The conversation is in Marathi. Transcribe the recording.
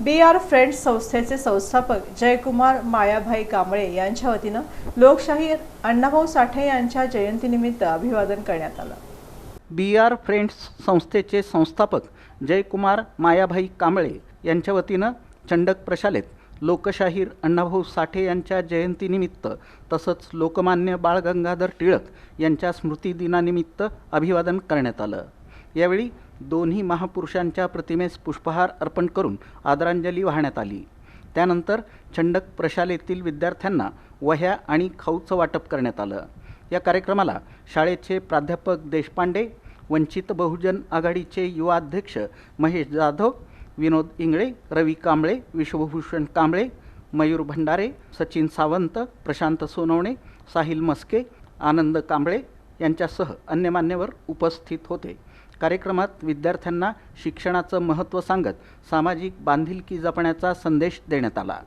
BR फ्रेंड्स संस्थेचे संस्थापक जयकुमार मायाभाई कांबळे यांच्या वतीनं लोकशाहीर अण्णाभाऊ साठे यांच्या जयंतीनिमित्त अभिवादन करण्यात आलं। BR फ्रेंड्स संस्थेचे संस्थापक जयकुमार मायाभाई कांबळे यांच्या वतीनं चंडक प्रशालेत लोकशाहीर अण्णाभाऊ साठे यांच्या जयंतीनिमित्त तसंच लोकमान्य बाळ गंगाधर टिळक यांच्या स्मृतिदिनानिमित्त अभिवादन करण्यात आलं। यावेळी दोन्ही महापुरुषांच्या प्रतिमेस पुष्पहार अर्पण करून आदरांजली वाहण्यात आली। त्यानंतर चंडक प्रशालेतील विद्यार्थ्यांना वह्या आणि खाऊचं वाटप करण्यात आलं। या कार्यक्रमाला शाळेचे प्राध्यापक देशपांडे, वंचित बहुजन आघाडीचे युवा अध्यक्ष महेश जाधव, विनोद इंगळे, रवी कांबळे, विश्वभूषण कांबळे, मयूर भंडारे, सचिन सावंत, प्रशांत सोनवणे, साहिल मस्के, आनंद कांबळे यांच्यासह अन्य मान्यवर उपस्थित होते। कार्यक्रमात विद्यार्थ्यांना शिक्षणाचं महत्त्व सांगत सामाजिक बांधिलकी जपण्याचा संदेश देण्यात आला।